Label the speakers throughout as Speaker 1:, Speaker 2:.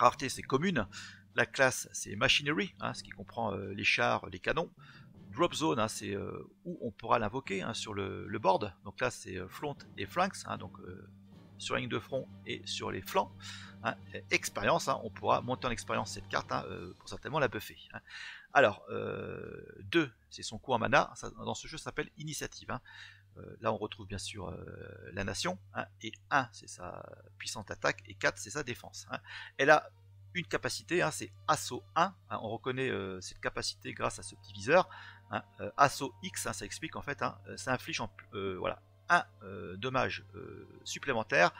Speaker 1: Rareté c'est commune. La classe c'est Machinery, hein, ce qui comprend les chars, les canons. Drop Zone, hein, c'est où on pourra l'invoquer hein, sur le board. Donc là c'est Front et Flanks, hein, donc sur la ligne de front et sur les flancs. Hein. Expérience, hein, on pourra monter en expérience cette carte hein, pour certainement la buffer. Hein. Alors, 2, c'est son coût en mana, ça, dans ce jeu ça s'appelle Initiative. Hein. Là on retrouve bien sûr la nation, hein, et 1 c'est sa puissante attaque, et 4 c'est sa défense. Hein. Elle a une capacité, hein, c'est Assaut 1, hein, on reconnaît cette capacité grâce à ce petit viseur. Hein. Assaut X, hein, ça explique en fait, hein, ça inflige voilà, un dommage supplémentaire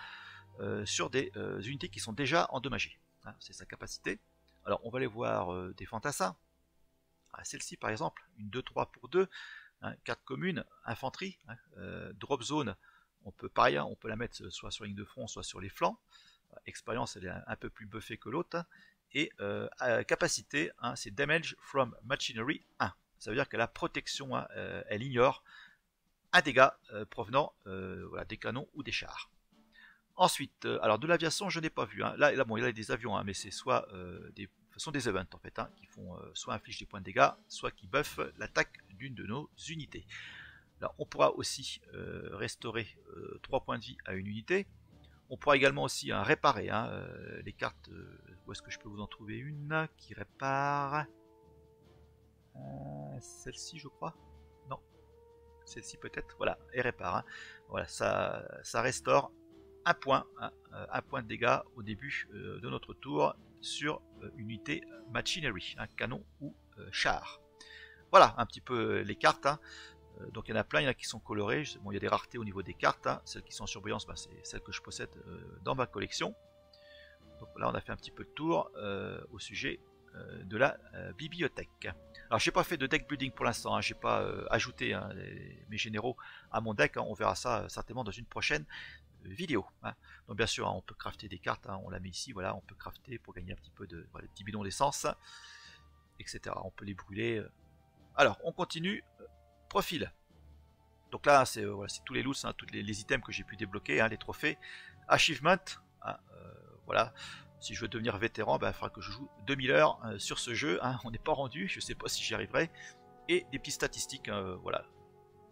Speaker 1: sur des unités qui sont déjà endommagées. Hein, c'est sa capacité. Alors on va aller voir des fantassins. Ah, celle-ci par exemple, une 2-3 pour 2, hein, carte commune, infanterie, hein, drop zone, on peut pareil, hein, on peut la mettre soit sur la ligne de front, soit sur les flancs. Expérience, elle est un peu plus buffée que l'autre. Hein, et capacité, hein, c'est damage from machinery 1. Ça veut dire qu'elle a protection, hein, elle ignore un dégât provenant voilà, des canons ou des chars. Ensuite, alors de l'aviation, je n'ai pas vu. Hein. Là, bon, il y a des avions, hein, mais c'est soit ce sont des events en fait, hein, qui font soit infligent des points de dégâts, soit qui buffent l'attaque d'une de nos unités. Alors, on pourra aussi restaurer 3 points de vie à une unité. On pourra également aussi hein, réparer hein, les cartes. Où est-ce que je peux vous en trouver une qui répare? Celle-ci, je crois. Non, celle-ci peut-être. Voilà, elle répare. Hein. Voilà, ça restaure un point de dégâts au début de notre tour sur une unité machinery, un canon ou char. Voilà un petit peu les cartes. Hein. Donc il y en a plein, il y en a qui sont colorées. Bon, il y a des raretés au niveau des cartes. Hein. Celles qui sont en surbrillance, bah, c'est celles que je possède dans ma collection. Donc là, on a fait un petit peu de tour au sujet de la bibliothèque. Alors, j'ai pas fait de deck building pour l'instant. Hein. J'ai pas ajouté hein, mes généraux à mon deck. Hein. On verra ça certainement dans une prochaine vidéo. Hein. Donc bien sûr, hein, on peut crafter des cartes. Hein. On la met ici. Voilà, on peut crafter pour gagner un petit peu de voilà, des petits bidons d'essence, etc. On peut les brûler. Alors, on continue. Profil. Donc là, c'est voilà, tous les loots, hein, tous les items que j'ai pu débloquer, hein, les trophées. Achievement. Hein, voilà. Si je veux devenir vétéran, il faudra que je joue 2000 heures sur ce jeu. Hein, on n'est pas rendu, je ne sais pas si j'y arriverai. Et des petites statistiques, voilà.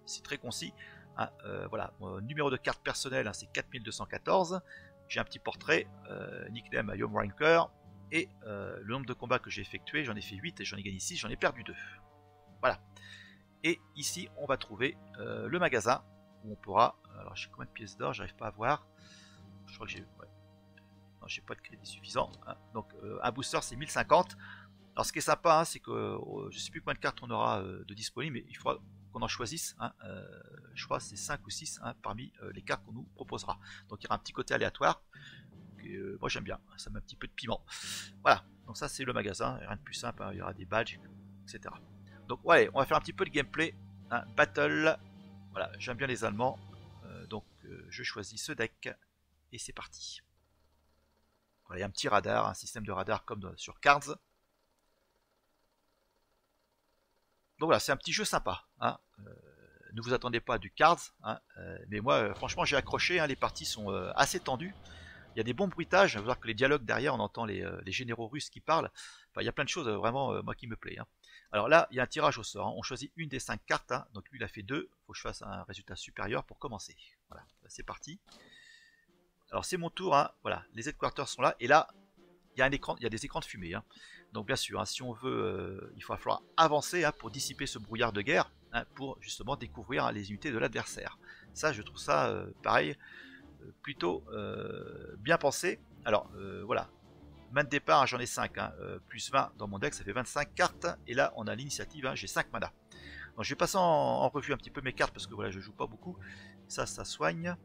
Speaker 1: C'est très concis. Hein, voilà, mon numéro de carte personnelle, hein, c'est 4214. J'ai un petit portrait, nickname Yom Ranker. Et le nombre de combats que j'ai effectué, j'en ai fait 8 et j'en ai gagné 6, j'en ai perdu 2. Voilà. Et ici, on va trouver le magasin où on pourra. Alors, j'ai combien de pièces d'or? J'arrive pas à voir. Je crois que j'ai. Ouais. Non, j'ai pas de crédit suffisant. Hein. Donc, un booster, c'est 1050. Alors, ce qui est sympa, hein, c'est que je sais plus combien de cartes on aura de disponibles, mais il faudra qu'on en choisisse. Hein, je crois que c'est 5 ou 6 hein, parmi les cartes qu'on nous proposera. Donc, il y aura un petit côté aléatoire. Que, moi, j'aime bien. Ça met un petit peu de piment. Voilà. Donc, ça, c'est le magasin. Rien de plus simple. Hein. Il y aura des badges, etc. Donc ouais, on va faire un petit peu de gameplay, hein, battle, voilà, j'aime bien les Allemands, donc je choisis ce deck, et c'est parti. Voilà, il y a un petit radar, un système de radar comme sur Cards. Donc voilà, c'est un petit jeu sympa, hein. Ne vous attendez pas à du Cards, hein, mais moi franchement j'ai accroché, hein, les parties sont assez tendues. Il y a des bons bruitages, vous voir que les dialogues derrière, on entend les généraux russes qui parlent. Enfin, il y a plein de choses vraiment moi qui me plaît. Hein. Alors là, il y a un tirage au sort. Hein. On choisit une des 5 cartes. Hein. Donc lui, il a fait 2. Il faut que je fasse un résultat supérieur pour commencer. Voilà, c'est parti. Alors c'est mon tour. Hein. Voilà, les headquarters sont là. Et là, il y a un écran, il y a des écrans de fumée. Hein. Donc bien sûr, hein, si on veut, il va falloir avancer hein, pour dissiper ce brouillard de guerre, hein, pour justement découvrir hein, les unités de l'adversaire. Ça, je trouve ça pareil. Plutôt bien pensé. Alors voilà, main de départ, hein, j'en ai 5, hein, plus 20 dans mon deck, ça fait 25 cartes. Et là, on a l'initiative, hein, j'ai 5 mana. Donc je vais passer en revue un petit peu mes cartes parce que voilà, je joue pas beaucoup. Ça soigne.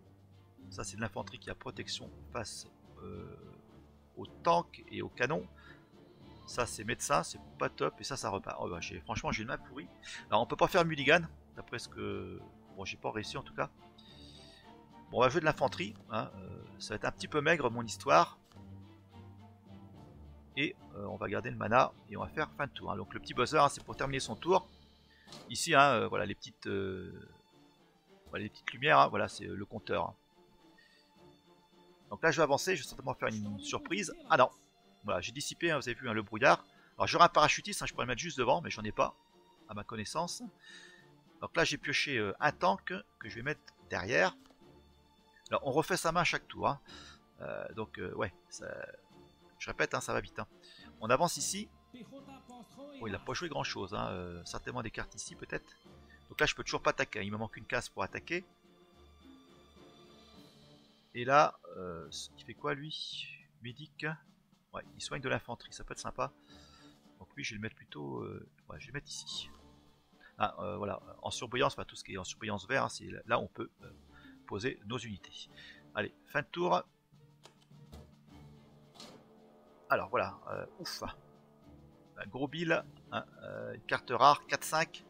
Speaker 1: Ça, c'est de l'infanterie qui a protection face aux tanks et aux canons. Ça, c'est médecin, c'est pas top. Et ça repart. Oh, bah, franchement, j'ai une main pourrie. Alors, on peut pas faire mulligan, d'après ce que. Bon, j'ai pas réussi en tout cas. Bon, on va jouer de l'infanterie, hein. Ça va être un petit peu maigre mon histoire. Et on va garder le mana et on va faire fin de tour. Hein. Donc le petit buzzer, hein, c'est pour terminer son tour. Ici, hein, voilà, les petites lumières, hein, voilà, c'est le compteur. Hein. Donc là, je vais avancer, je vais certainement faire une surprise. Ah non, Voilà, j'ai dissipé, hein, vous avez vu, hein, le brouillard. Alors j'aurai un parachutiste, hein, je pourrais le mettre juste devant, mais j'en ai pas, à ma connaissance. Donc là j'ai pioché un tank que je vais mettre derrière. Alors on refait sa main à chaque tour. Hein. Ouais, ça, je répète, hein, ça va vite. Hein. On avance ici. Oh, il n'a pas joué grand chose, hein. Certainement des cartes ici peut-être. Donc là je peux toujours pas attaquer, hein. Il me manque une case pour attaquer. Et là, il fait quoi lui? Médic. Ouais, il soigne de l'infanterie, ça peut être sympa. Donc lui je vais le mettre plutôt... ouais, je vais le mettre ici. Ah, voilà, en surbrillance, enfin tout ce qui est en surbrillance vert, hein, c'est là où on peut poser nos unités. Allez, fin de tour. Alors voilà, ouf. Un gros bill, hein, une carte rare, 4-5.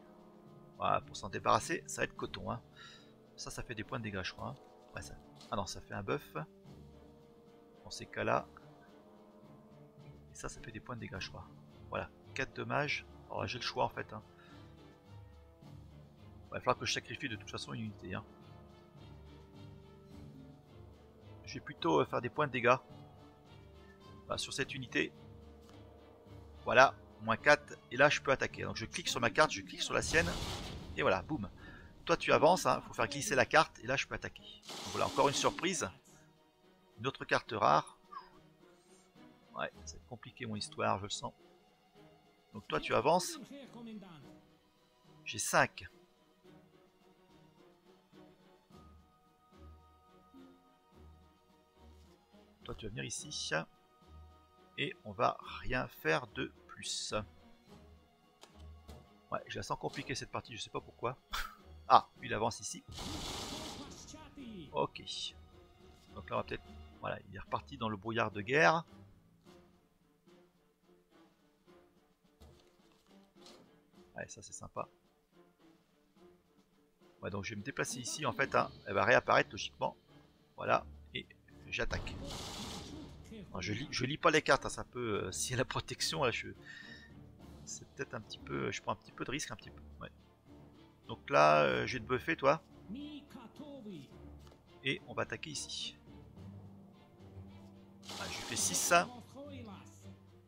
Speaker 1: Voilà, pour s'en débarrasser, ça va être coton. Hein. Ça fait des points de dégâts, je crois. Hein. Ouais, ça... Ah non, ça fait un buff. Dans ces cas-là. Et ça fait des points de dégâts, je crois. Voilà, 4 dommages. Alors j'ai le choix en fait. Hein. Il va falloir que je sacrifie de toute façon une unité. Hein. Je vais plutôt faire des points de dégâts. Voilà, sur cette unité. Voilà, moins 4. Et là, je peux attaquer. Donc je clique sur ma carte, je clique sur la sienne. Et voilà, boum. Toi, tu avances. Hein, faut faire glisser la carte. Et là, je peux attaquer. Donc, voilà, encore une surprise. Une autre carte rare. Ouais, c'est compliqué mon histoire, je le sens. Donc toi, tu avances. J'ai 5. Toi, tu vas venir ici. Et on va rien faire de plus. Ouais, je la sens compliquée cette partie, je sais pas pourquoi. Ah, lui il avance ici. Ok. Donc là on va peut-être... Voilà, il est reparti dans le brouillard de guerre. Ouais, ça c'est sympa. Ouais, donc je vais me déplacer ici en fait. Hein. Elle va réapparaître logiquement. Voilà, et j'attaque. Je lis pas les cartes, hein, ça peut... si elle a la protection, là, c'est peut-être un petit peu... Je prends un petit peu de risque, un petit peu. Ouais. Donc là, je vais te buffer, toi. Et on va attaquer ici. Ah, je lui fais 6.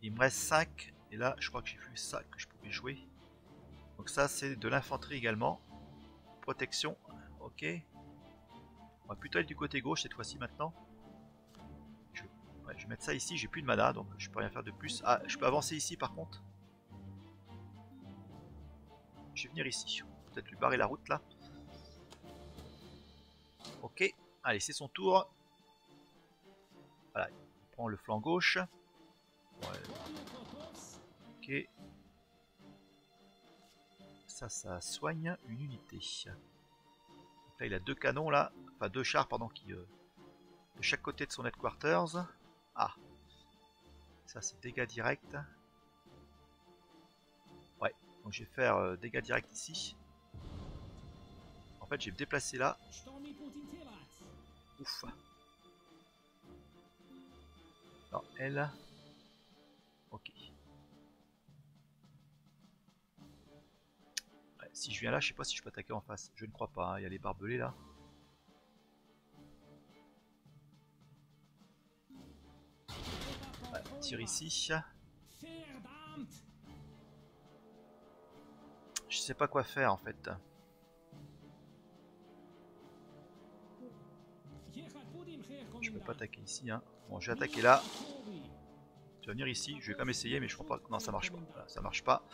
Speaker 1: Il me reste 5. Et là, je crois que j'ai vu ça que je pouvais jouer. Donc ça, c'est de l'infanterie également. Protection. Ok. On va plutôt être du côté gauche cette fois-ci maintenant. Ouais, je vais mettre ça ici. J'ai plus de mana, donc je peux rien faire de plus. Ah, je peux avancer ici par contre. Je vais venir ici. Peut-être lui barrer la route là. Ok. Allez, c'est son tour. Voilà. Il prend le flanc gauche. Ouais. Ok. Ça soigne une unité. Donc là, il a 2 canons là. Enfin, 2 chars, pardon, qui... de chaque côté de son headquarters. Ah. Ça, c'est dégâts directs. Ouais. Donc, je vais faire dégâts directs ici. En fait, je vais me déplacer là. Ouf. Alors, elle... Ok. Ouais, si je viens là, je sais pas si je peux attaquer en face. Je ne crois pas. Hein. Il y a les barbelés là. Ouais, tire ici. Je sais pas quoi faire en fait. Je peux pas attaquer ici. Hein. Bon, je vais attaquer là. Tu vas venir ici. Je vais quand même essayer, mais je crois pas. Non, ça marche pas. Voilà, ça marche pas.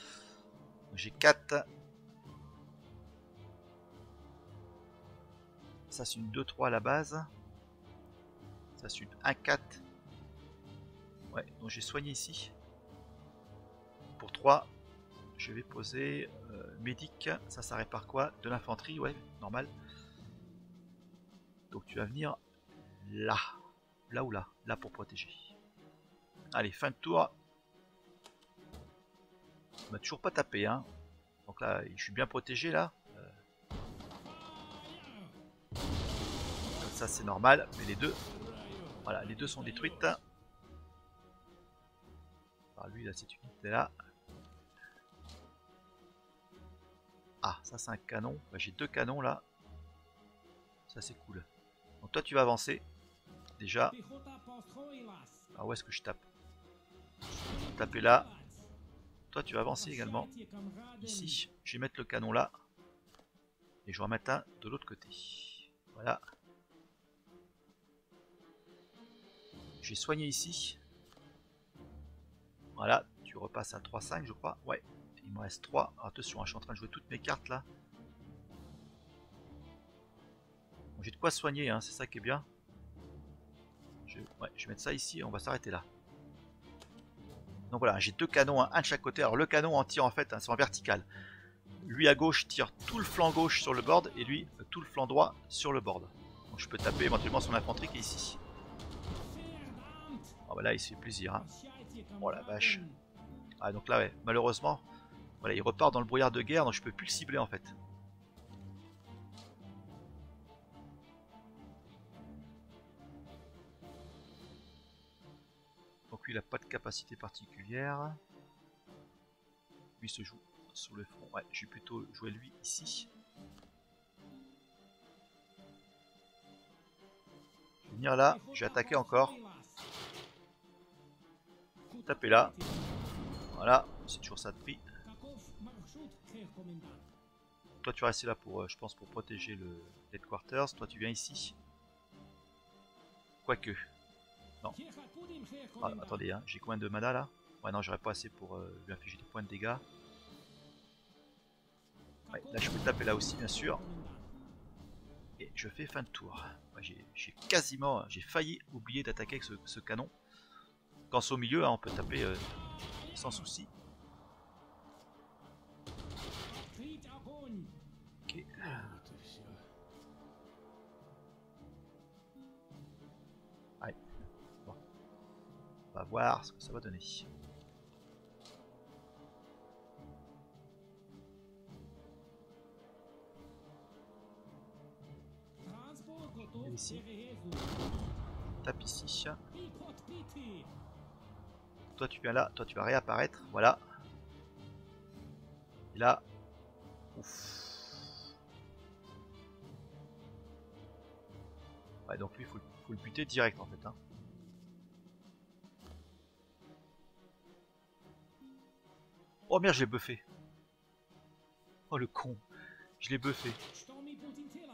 Speaker 1: J'ai 4. Ça, c'est une 2-3 à la base. Ça, c'est une 1-4. Ouais, donc j'ai soigné ici. Pour 3, je vais poser médic. Ça répare quoi? De l'infanterie, ouais, normal. Donc tu vas venir là. Là ou là? Là pour protéger. Allez, fin de tour. On m'a toujours pas tapé, hein. Donc là, je suis bien protégé là. Comme ça, c'est normal. Mais les deux, voilà, les deux sont détruites. Alors lui, là, cette unité là. Ah, ça c'est un canon. Bah, j'ai 2 canons là. Ça c'est cool. Donc toi tu vas avancer. Déjà. Alors où est-ce que je tape? Taper là. Toi tu vas avancer également. Ici. Je vais mettre le canon là. Et je vais en mettre un de l'autre côté. Voilà. Je vais soigner ici. Voilà. Tu repasses à 3-5 je crois. Ouais. Il me reste 3. Alors, attention, hein, je suis en train de jouer toutes mes cartes là. Bon, j'ai de quoi soigner, hein, c'est ça qui est bien. Ouais, je vais mettre ça ici et on va s'arrêter là. Donc voilà, j'ai deux canons, hein, un de chaque côté. Alors le canon en tire en fait, hein, c'est en vertical. Lui à gauche tire tout le flanc gauche sur le board et lui tout le flanc droit sur le board. Donc je peux taper éventuellement son infanterie qui est ici. Oh, bah là il se fait plaisir. Hein. Oh la vache. Ah donc là ouais, malheureusement, voilà, il repart dans le brouillard de guerre donc je peux plus le cibler en fait. Donc lui il n'a pas de capacité particulière. Lui se joue sur le front. Ouais, je vais plutôt jouer lui ici. Je vais venir là, je vais attaquer encore. Taper là. Voilà, c'est toujours ça de prix. Toi tu vas rester là pour, je pense, pour protéger le headquarters. Toi tu viens ici. Quoique. Non. Ah, attendez, hein, j'ai combien de mana là? Ouais non, j'aurais pas assez pour lui infliger des points de dégâts. Ouais, là je peux taper là aussi bien sûr. Et je fais fin de tour. Ouais, j'ai quasiment, j'ai failli oublier d'attaquer avec ce canon. Quand c'est au milieu, hein, on peut taper sans souci. Ok. Ouais. Bon. On va voir ce que ça va donner. Ici. Tape ici. Toi tu viens là, toi tu vas réapparaître, voilà. Et là, ouf. Ouais donc lui faut le buter direct en fait. Hein. Oh merde, je l'ai buffé. Oh le con, je l'ai buffé.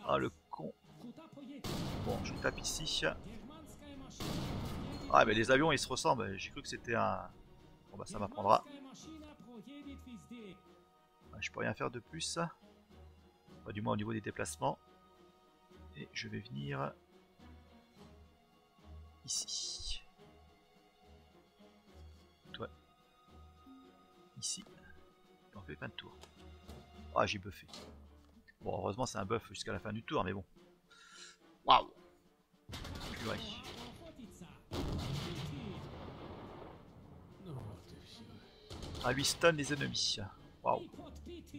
Speaker 1: Ah le con. Bon, je tape ici. Ah mais les avions ils se ressemblent, j'ai cru que c'était un... Bon bah ça m'apprendra. Je peux rien faire de plus. Enfin, du moins au niveau des déplacements. Et je vais venir ici. Toi. Ici. Et on fait plein de tours. Ah j'ai buffé. Bon heureusement c'est un buff jusqu'à la fin du tour mais bon. Waouh. Purée. Ah lui stun les ennemis. Waouh.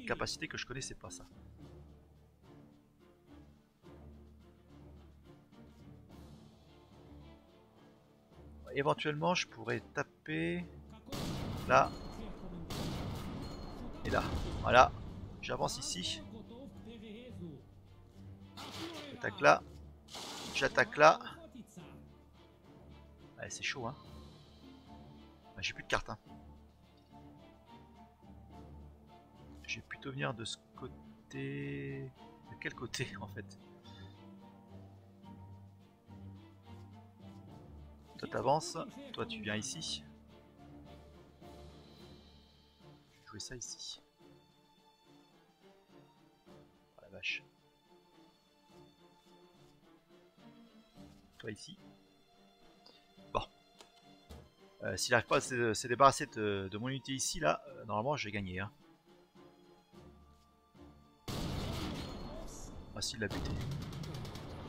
Speaker 1: Capacité que je connaissais pas ça. Éventuellement je pourrais taper là et là. Voilà. J'avance ici. J'attaque là. J'attaque là. Ouais, c'est chaud hein. Bah, j'ai plus de cartes hein. Je vais plutôt venir de ce côté... De quel côté en fait? Toi t'avances, toi tu viens ici. Je vais jouer ça ici. Oh la vache. Toi ici. Bon. S'il n'arrive pas à se débarrasser de mon unité ici, là, normalement je vais gagner. Hein. Ah si, il l'a buté.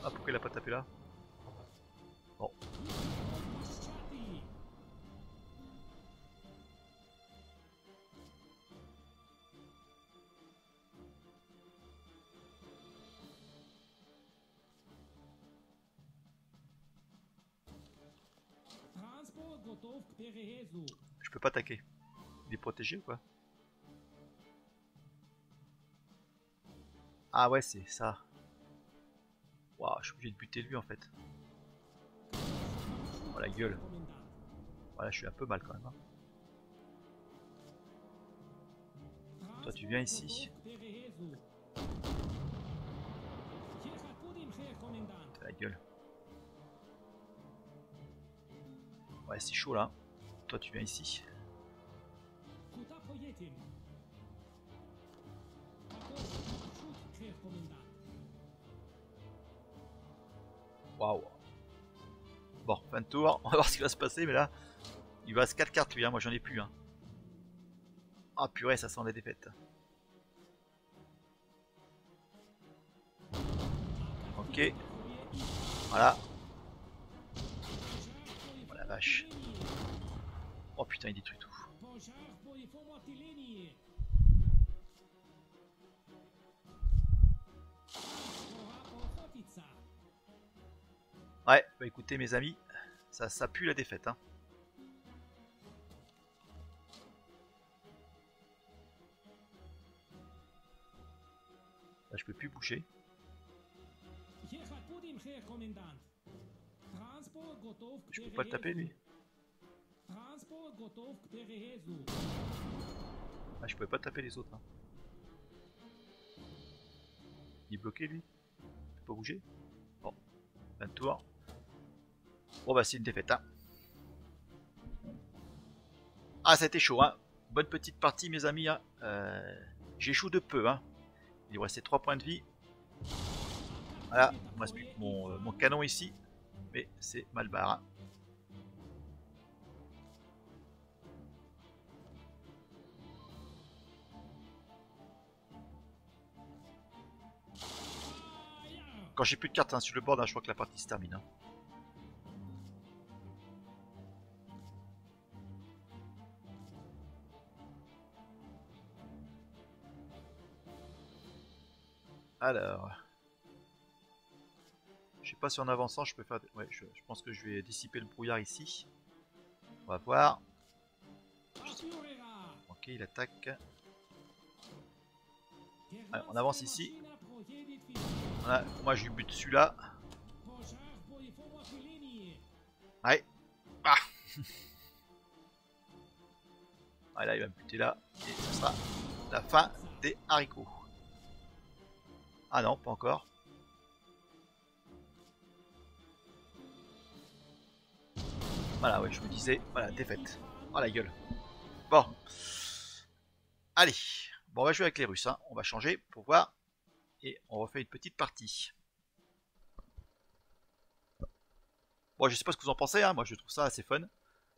Speaker 1: Ah pourquoi il a pas tapé là? Bon. Je peux pas attaquer. Il est protégé ou quoi? Ah ouais c'est ça. Waouh, je suis obligé de buter lui en fait. Oh la gueule. Voilà, je suis un peu mal quand même. Hein. Toi tu viens ici. T'as la gueule. Ouais, c'est chaud là. Toi tu viens ici. Waouh. Bon, fin de tour, on va voir ce qui va se passer, mais là, il va se 4 cartes lui, hein. Moi j'en ai plus. Hein. Ah purée, ça sent la défaite. Ok. Voilà. Oh la vache. Oh putain, il détruit tout. Ouais, bah écoutez mes amis, ça pue la défaite. Hein. Là, je peux plus bouger. Je peux pas le taper lui. Ah, je pouvais pas taper les autres. Hein. Il est bloqué lui. Il peut pas bouger. Bon, 20 tours. Bon bah c'est une défaite. Hein. Ah, ça a été chaud. Hein. Bonne petite partie mes amis. Hein. J'échoue de peu. Hein. Il me restait 3 points de vie. Voilà, il me reste plus que mon canon ici. Mais c'est mal barre. Hein. Quand j'ai plus de cartes hein, sur le board, hein, je crois que la partie se termine. Hein. Alors, je sais pas si en avançant je peux faire. Ouais, je pense que je vais dissiper le brouillard ici. On va voir. Ok, il attaque. Allez, on avance ici. Voilà, moi je lui bute celui-là. Ouais. Ah. Ah là il va me buter là. Et ce sera la fin des haricots. Ah non, pas encore. Voilà, ouais, je me disais. Voilà, défaite. Oh la gueule. Bon. Allez. Bon, on va jouer avec les Russes. Hein. On va changer pour voir. Et on refait une petite partie. Bon, je sais pas ce que vous en pensez. Hein. Moi, je trouve ça assez fun.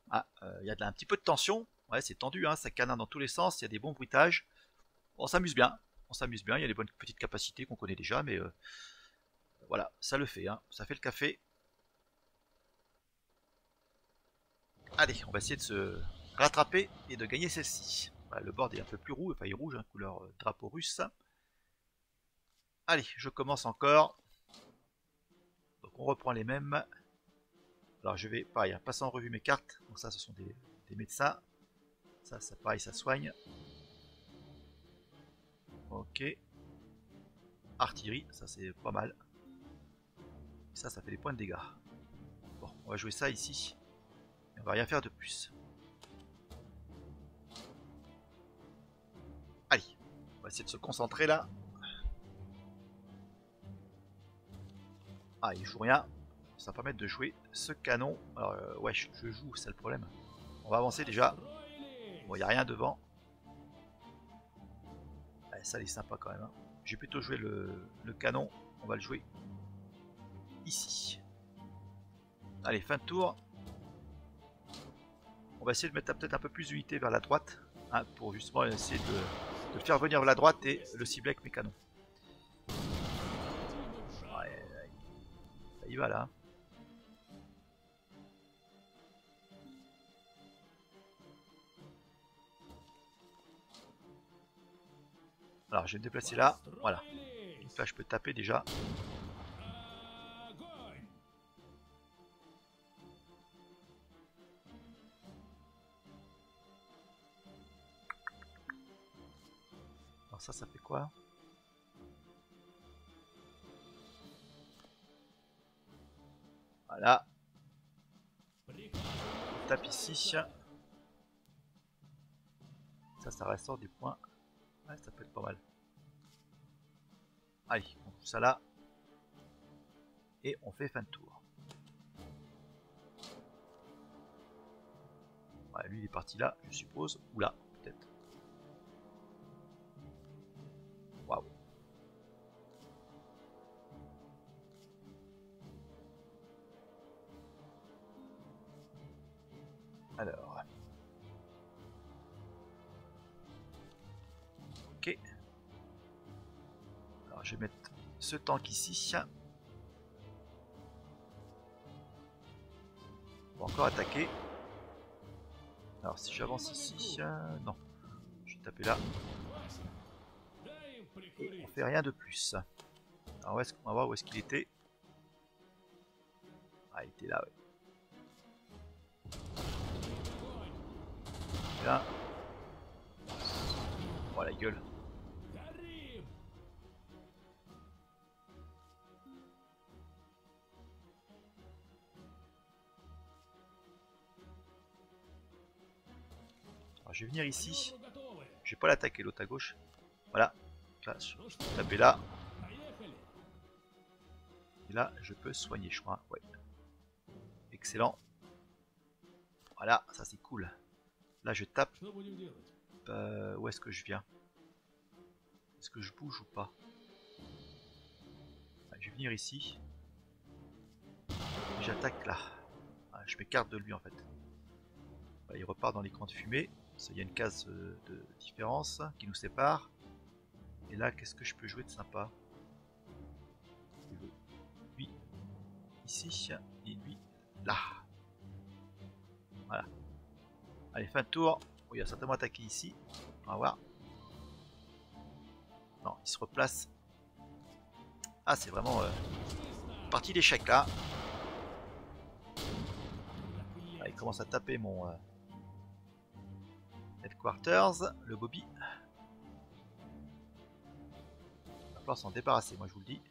Speaker 1: Ah, y a un petit peu de tension. Ouais, c'est tendu. Hein. Ça canarde dans tous les sens. Il y a des bons bruitages. On s'amuse bien. On s'amuse bien. Il y a des bonnes petites capacités qu'on connaît déjà. Mais voilà, ça le fait. Hein. Ça fait le café. Allez, on va essayer de se rattraper et de gagner celle-ci. Voilà, le board est un peu plus rouge, enfin il est rouge, hein, couleur drapeau russe. Allez, je commence encore. Donc on reprend les mêmes. Alors je vais, pareil, hein, passer en revue mes cartes. Donc ça, ce sont des médecins. Ça, pareil, ça soigne. Ok. Artillerie, ça c'est pas mal. Ça fait des points de dégâts. Bon, on va jouer ça ici. Et on va rien faire de plus. Allez, on va essayer de se concentrer là. Ah, il joue rien. Ça va permettre de jouer ce canon. Alors, ouais, je joue, c'est le problème. On va avancer déjà. Bon, il n'y a rien devant. Ouais, ça, il est sympa quand même. Hein. J'ai plutôt joué le canon. On va le jouer ici. Allez, fin de tour. On va essayer de mettre peut-être un peu plus d'unité vers la droite. Hein, pour justement essayer de faire venir vers la droite et le cibler avec mes canons. Ouais, ça y va là. Alors je vais me déplacer là, voilà. Donc là je peux taper déjà. Alors ça fait quoi? Voilà. On tape ici. Ça restaure des points. Ouais, ça peut être pas mal. Allez, on fout ça là. Et on fait fin de tour. Ouais, lui il est parti là, je suppose. Ou là, peut-être. Waouh. Alors. Ok. Alors je vais mettre ce tank ici. On va encore attaquer. Alors si j'avance ici, non. Je vais taper là. Et on fait rien de plus. Alors on va voir où est-ce qu'il était. Ah, il était là, ouais. Et là. Oh la gueule. Alors, je vais venir ici. Je vais pas l'attaquer l'autre à gauche. Voilà. Là, je vais taper là. Et là, je peux soigner, je crois. Ouais. Excellent. Voilà, ça c'est cool. Là, je tape. Où est-ce que je viens? Est-ce que je bouge ou pas? Je vais venir ici. J'attaque là. Je m'écarte de lui en fait. Voilà, il repart dans l'écran de fumée. Il y a une case de différence qui nous sépare. Et là, qu'est-ce que je peux jouer de sympa? Lui, ici, et lui, là. Voilà. Allez, fin de tour. Oh, il a certainement attaqué ici. On va voir. Non, il se replace. Ah, c'est vraiment partie d'échec là. Ah, il commence à taper mon headquarters, le Bobby. Il va falloir s'en débarrasser, moi je vous le dis.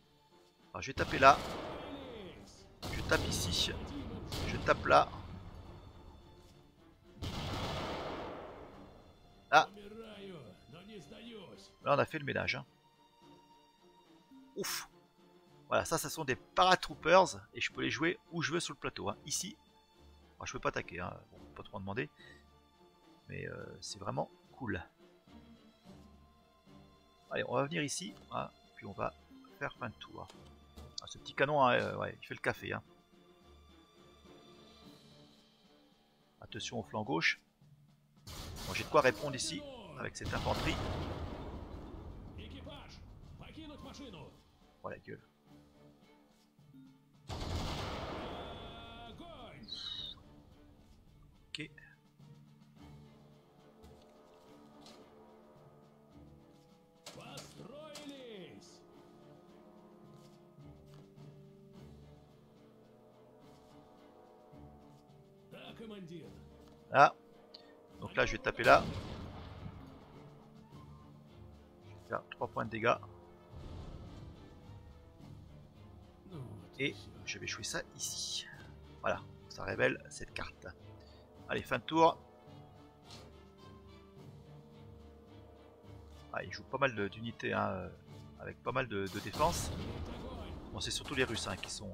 Speaker 1: Alors je vais taper là. Je tape ici. Je tape là. Là. Là on a fait le ménage. Hein. Ouf. Voilà, ça sont des paratroopers et je peux les jouer où je veux sur le plateau. Hein. Ici. Alors, je peux pas attaquer, hein. Bon, pas trop en demander. Mais c'est vraiment cool. Allez, on va venir ici. Hein, puis on va faire fin de tour. Ah, ce petit canon, hein, ouais, il fait le café. Hein. Attention au flanc gauche. Bon, j'ai de quoi répondre ici avec cette infanterie. Oh la gueule. Ok. Là. Donc là je vais taper là. Je vais faire 3 points de dégâts. Et je vais jouer ça ici. Voilà, ça révèle cette carte. Allez, fin de tour. Ah, il joue pas mal d'unités, hein, avec pas mal de défense. Bon, c'est surtout les Russes hein, qui sont...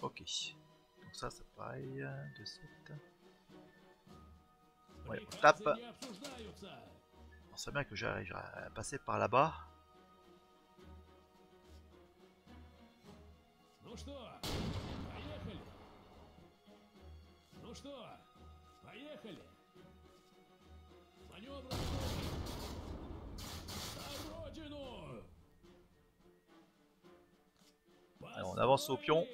Speaker 1: Ok. Donc ça pareil. De 7. Ouais, on tape. On sait bien que j'arrive à passer par là-bas. Allez, on avance au pion.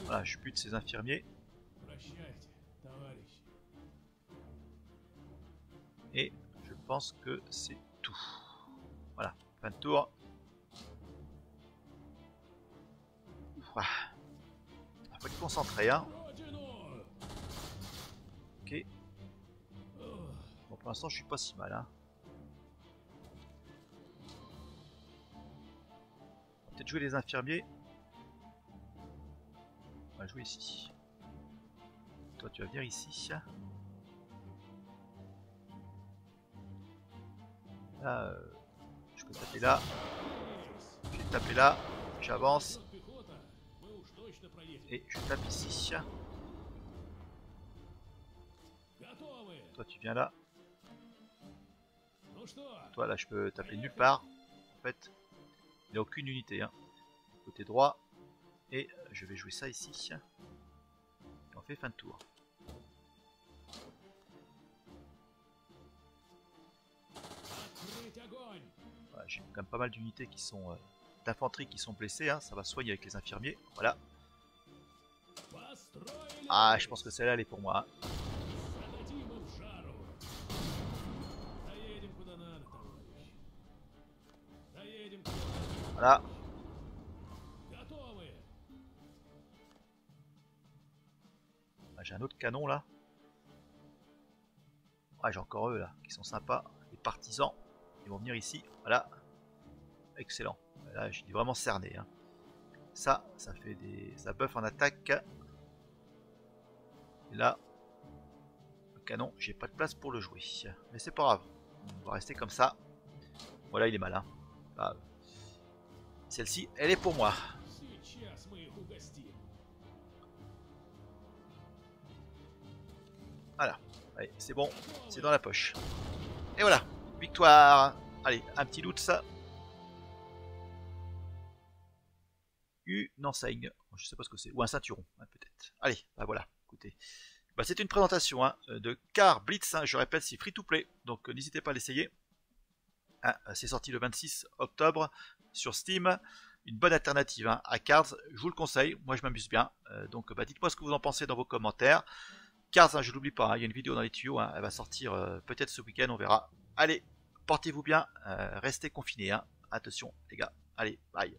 Speaker 1: Voilà, je bute ces infirmiers. Et je pense que c'est tout. Voilà, fin de tour. Voilà. Faut être concentré, hein. Ok. Donc pour l'instant, je suis pas si mal. Hein. On va peut-être jouer les infirmiers. On va jouer ici. Toi, tu vas venir ici. Là, je peux taper là. Je vais taper là. J'avance. Et je tape ici. Toi, tu viens là. Toi, là, je peux taper nulle part. En fait, il n'y a aucune unité. Hein. Côté droit. Et je vais jouer ça ici. Et on fait fin de tour. Voilà, j'ai quand même pas mal d'unités qui sont d'infanterie qui sont blessées. Hein. Ça va soigner avec les infirmiers. Voilà. Ah, je pense que celle-là, elle est pour moi. Hein. Voilà. Ah, j'ai un autre canon là. Ah, j'ai encore eux là, qui sont sympas. Les partisans, ils vont venir ici. Voilà. Excellent. Là, je dis vraiment cerné. Hein. Ça fait des. Ça buff en attaque. Et là, le canon, j'ai pas de place pour le jouer. Mais c'est pas grave. On va rester comme ça. Voilà, il est malin. Ah, celle-ci, elle est pour moi. Voilà. Allez, c'est bon. C'est dans la poche. Et voilà. Victoire. Allez, un petit loot ça. Une enseigne. Je sais pas ce que c'est. Ou un ceinturon, hein, peut-être. Allez, bah voilà. Écoutez. Bah, c'est une présentation hein, de Car Blitz. Hein, je répète, c'est free to play. Donc n'hésitez pas à l'essayer. Hein, c'est sorti le 26 octobre sur Steam. Une bonne alternative hein, à Cards. Je vous le conseille. Moi, je m'amuse bien. Donc bah, dites-moi ce que vous en pensez dans vos commentaires. Cards, hein, je l'oublie pas. Hein, il y a une vidéo dans les tuyaux. Hein, elle va sortir peut-être ce week-end. On verra. Allez, portez-vous bien. Restez confinés. Hein. Attention, les gars. Allez, bye.